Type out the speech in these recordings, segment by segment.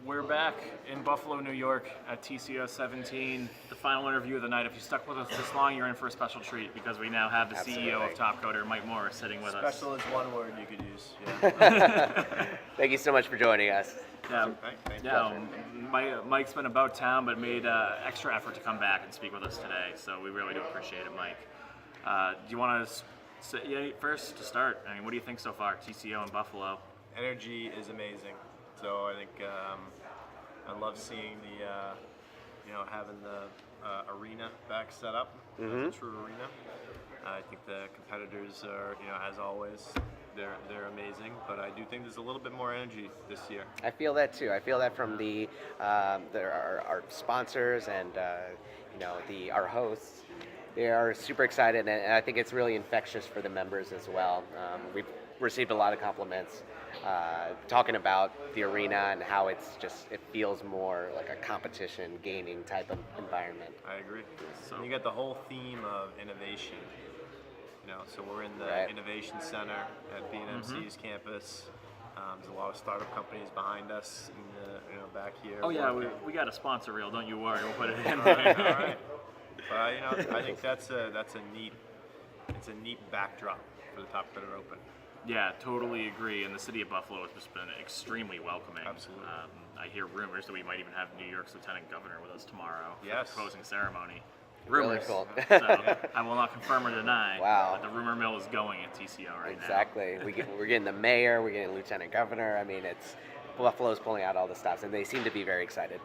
We're back in Buffalo, New York at TCO17, the final interview of the night. If you stuck with us this long, you're in for a special treat because we now have the CEO of Top Coder, Mike Morris, sitting with us. Special is one word you could use. Yeah. Thank you so much for joining us. Mike's been about town, but made extra effort to come back and speak with us today, so we really do appreciate it, Mike. Do you want to say first to start? I mean, what do you think so far, TCO in Buffalo? Energy is amazing. So I think I love seeing the, having the arena back set up as a true arena. I think the competitors are, as always, they're amazing. But I do think there's a little bit more energy this year. I feel that too. I feel that from our sponsors and our hosts. They are super excited, and I think it's really infectious for the members as well. We've received a lot of compliments talking about the arena and how it feels more like a competition gaming type of environment. I agree. So you got the whole theme of innovation. So we're in the Innovation Center at BNMC's campus. There's a lot of startup companies behind us, back here. Oh yeah, we got a sponsor reel. Don't you worry, we'll put it in. All right. But I think that's a neat backdrop for the Top Coder Open. Yeah, totally agree. And the city of Buffalo has just been extremely welcoming. Absolutely. I hear rumors that we might even have New York's Lieutenant Governor with us tomorrow for Yes. the closing ceremony. Really Rumors. cool. So I will not confirm or deny. Wow. But the rumor mill is going at TCO right now. Exactly. We're getting the mayor, we're getting Lieutenant Governor. I mean, Buffalo's pulling out all the stops, and they seem to be very excited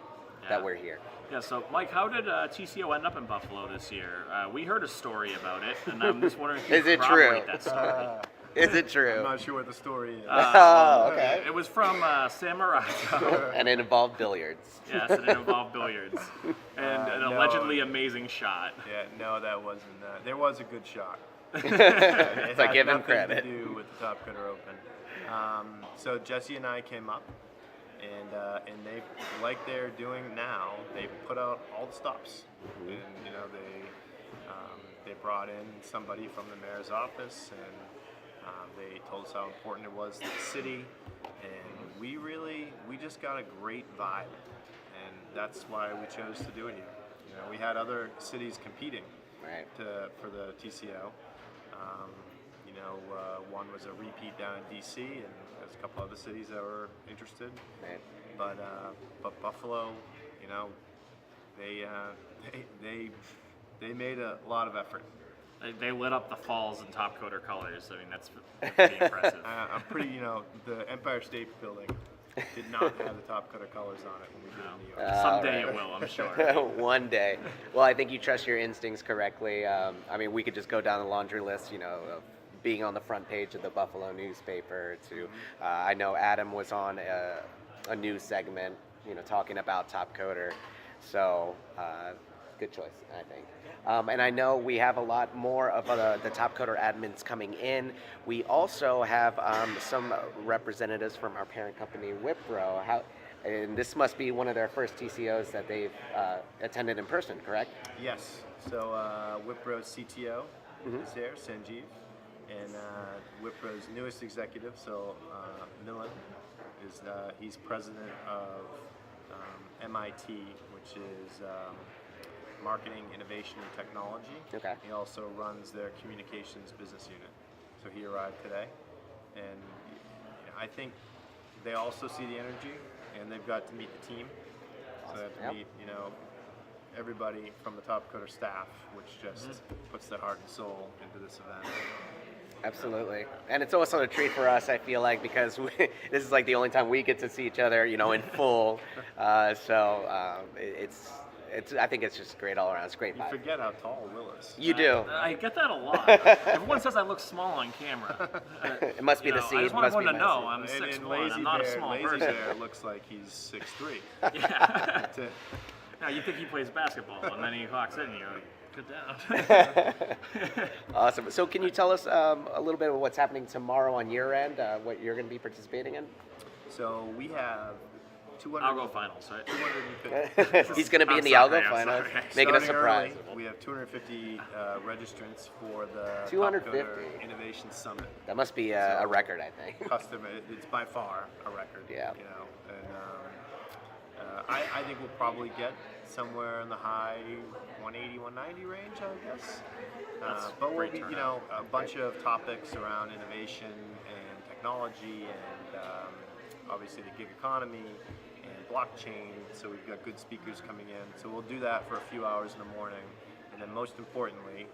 that we're here. Yeah, so Mike, how did TCO end up in Buffalo this year? We heard a story about it, and I'm just wondering if you Is it corroborate true? that story. Is it true? I'm not sure what the story is. Okay. It was from San Marino. And it involved billiards. Yes, and it involved billiards. And an allegedly amazing shot. Yeah, no, that wasn't. There was a good shot. It's like give him nothing credit. To do with the Top Coder Open. So Jesse and I came up, and they, like they're doing now, they put out all the stops, and they brought in somebody from the mayor's office, and they told us how important it was to the city, and we just got a great vibe, and that's why we chose to do it here. We had other cities competing for the TCO. One was a repeat down in DC, and there's a couple other cities that were interested. Right. But Buffalo, they made a lot of effort. They lit up the falls in Top Coder colors. I mean, that's pretty impressive. I'm pretty, the Empire State Building did not have the Top Coder colors on it when we did it in New York. Someday it will, I'm sure. One day. Well, I think you trust your instincts correctly. I mean, we could just go down the laundry list, of being on the front page of the Buffalo newspaper to, I know Adam was on a news segment, talking about Top Coder. So, good choice, I think. And I know we have a lot more of the Top Coder admins coming in. We also have some representatives from our parent company, Wipro. And this must be one of their first TCOs that they've attended in person, correct? Yes. So Wipro's CTO is there, Sanjeev, and Wipro's newest executive, so Milan, he's president of MIT, which is Marketing, Innovation, and Technology. Okay. He also runs their communications business unit. So he arrived today, and I think they also see the energy, and they've got to meet the team. So they have to meet, everybody from the Top Coder staff, which just puts their heart and soul into this event. Absolutely. And it's also a treat for us, I feel like, because this is like the only time we get to see each other, in full. I think it's just great all around. It's great. You forget how tall Will is. You do. I get that a lot. Everyone says I look small on camera. It must be the seat. I just want everyone to know I'm 6'1". I'm not a small Lazy person. Bear looks like he's 6'3". Yeah. That's it. Now you think he plays basketball, and then he walks in and you're like, get down. Awesome. So can you tell us a little bit of what's happening tomorrow on your end, what you're going to be participating in? So we have 200. Algo finals, right? 250. He's going to be in the I'm sorry, Algo I'm finals, sorry. making a Starting surprise. early, we have 250 registrants for the 250? Top Coder Innovation Summit. That must be a record, I think. It's by far a record. Yeah. And I think we'll probably get somewhere in the high 180, 190 range, I guess. That's But we'll great be, turnout. a bunch of topics around innovation and technology and obviously the gig economy and blockchain. So we've got good speakers coming in. So we'll do that for a few hours in the morning. And then most importantly,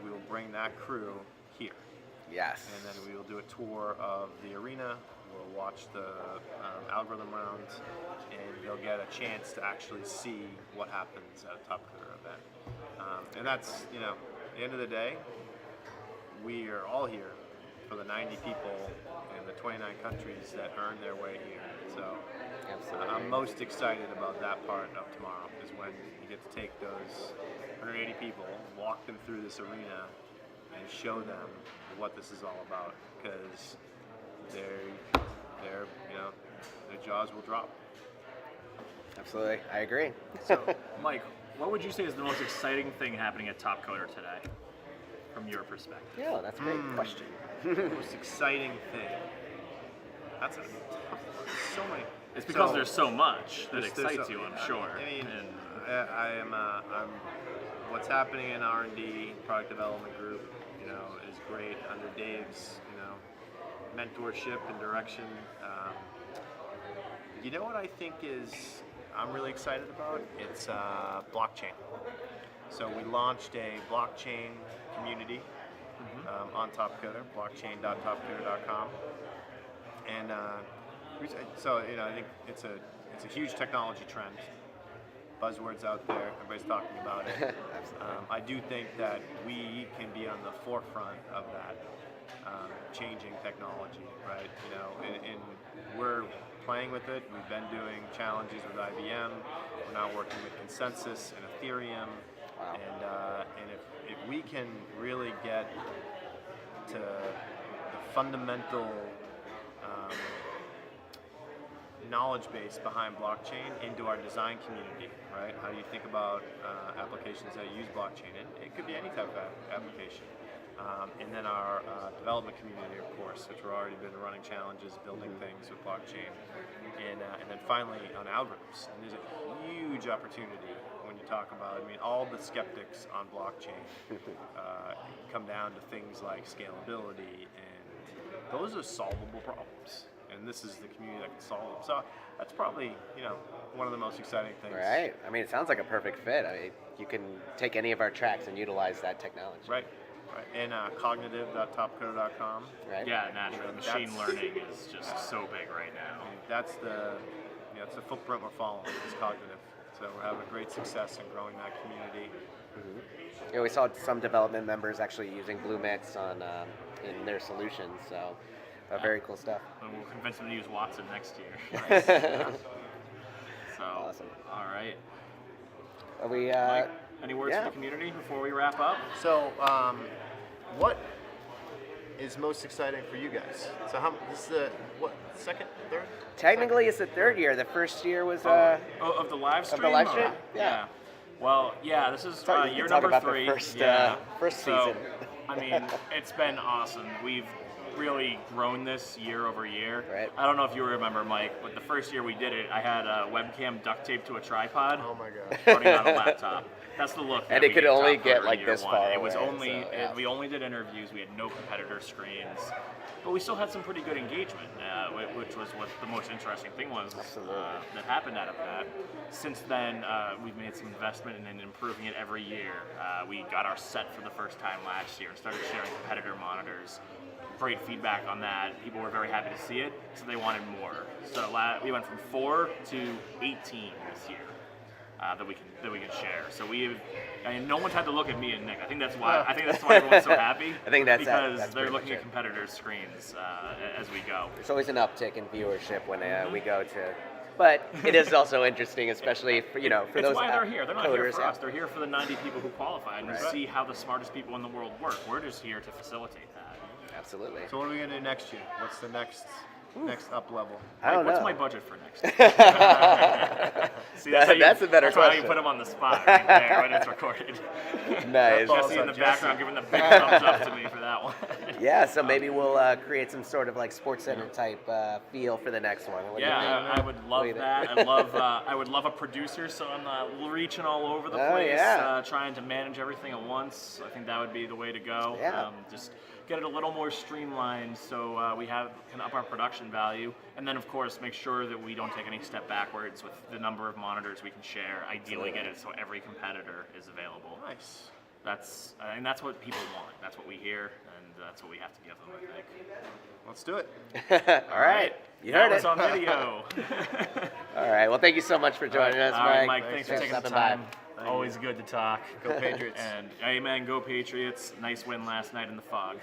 we will bring that crew here. Yes. And then we will do a tour of the arena. We'll watch the algorithm rounds, and they'll get a chance to actually see what happens at a Top Coder event. And that's, at the end of the day, we are all here for the 90 people in the 29 countries that earn their way here. So Absolutely. I'm most excited about that part of tomorrow, is when you get to take those 180 people, walk them through this arena, and show them what this is all about, because their jaws will drop. Absolutely. I agree. So, Mike, what would you say is the most exciting thing happening at Top Coder today, from your perspective? Yeah, that's a great question. The most exciting thing. That's a tough one. So many. It's because there's so much that there's excites so- you, I'm sure. I mean, And I'm what's happening in R&D, product development group, is great under Dave's, mentorship and direction. What I think I'm really excited about? It's blockchain. So we launched a blockchain community on TopCoder, blockchain.topcoder.com, and so I think it's a huge technology trend. Buzzwords out there, everybody's talking about it. I do think that we can be on the forefront of that changing technology, right? And we're playing with it. We've been doing challenges with IBM. We're now working with Consensus and Ethereum. Wow. And if we can really get to the fundamental knowledge base behind blockchain into our design community, right? How do you think about applications that use blockchain? And it could be any type of application. And then our development community, of course, which we've already been running challenges, building things with blockchain. And then finally on algorithms. And there's a huge opportunity when you talk about, all the skeptics on blockchain come down to things like scalability, and those are solvable problems. And this is the community that can solve them. So that's probably, one of the most exciting things. Right. It sounds like a perfect fit. You can take any of our tracks and utilize that technology. Right. And cognitive.topcoder.com. Right. yeah, naturally, machine That's- learning is just so big right now. That's the footprint we're following, is cognitive. So we're having great success in growing that community. Yeah, we saw some development members actually using Bluemix on in their solutions. So, very cool stuff. And we'll convince them to use Watson next year. So, Awesome. all right. Are we? Mike, any words yeah. for the community before we wrap up? So, what is most exciting for you guys? So, this is the second, third? Technically, it's the third year. The first year was. Of the live stream? live or- stream? Yeah. Well, yeah, this is thought you year could talk number about the 3. first So, season. It's been awesome. We've really grown this year over year. Right. I don't know if you remember, Mike, but the first year we did it, I had a webcam duct taped to a tripod. Oh my gosh. Running on a laptop. That's the look. And that it we could gave only Top get Coder like year this one. far It was away, only so, yeah. we only did interviews. We had no competitor screens, but we still had some pretty good engagement, which was what the most interesting thing was that happened out of that. Since then, we've made some investment in improving it every year. We got our set for the first time last year and started sharing competitor monitors. Great feedback on that. People were very happy to see it, so they wanted more. So we went from 4 to 18 this year that we can share. So no one's had to look at me and Nick. I think that's why everyone's so happy. I think that's because that's they're pretty looking much at competitors' screens as we go. There's always an uptick in viewership when we go to. But it is also interesting, especially for It's those why they're here. They're not here coders, for yeah. us. They're here for the 90 people who qualified and Right. see how the smartest people in the world work. We're just here to facilitate that. Absolutely. So what are we going to do next year? What's the next next up level? I don't What's know. my budget for next? See, That's a better that's how you question. put him on the spot right there when it's recorded. Nice. That's Jesse in the Jesse. background giving the big thumbs up to me for that one. Yeah, so maybe we'll create some sort of like Sports Center type feel for the next one. What do you think? Yeah, I would What do love you think? that. I would love a producer, so I'm not reaching all over the Oh, place, yeah. trying to manage everything at once. I think that would be the way to go. Yeah. Just get it a little more streamlined, so we can up our production value, and then of course make sure that we don't take any step backwards with the number of monitors we can share. Ideally, get it so every competitor is available. Nice. That's what people want. That's what we hear, and that's what we have to give them. I think. Let's do it. All right. You that heard was it. on video. All right. Well, thank you so much for joining us, All right, Mike. Mike, thanks for taking the stopping by. time. Always good to talk. Go Patriots. And amen, go Patriots. Nice win last night in the fog.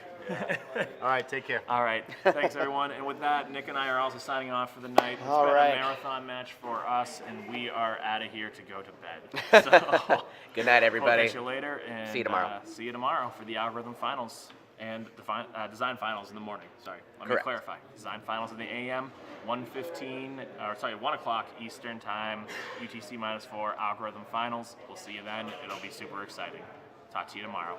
All right, take care. All right, thanks everyone. And with that, Nick and I are also signing off for the night. It's All been right. a marathon match for us, and we are out of here to go to bed. So, Good night, everybody. We'll catch you later. And, See you tomorrow. See you tomorrow for the algorithm finals and the design finals in the morning. Sorry, let me Correct. clarify. Design finals in the AM, 1 o'clock Eastern time, UTC -4, algorithm finals. We'll see you then. It'll be super exciting. Talk to you tomorrow.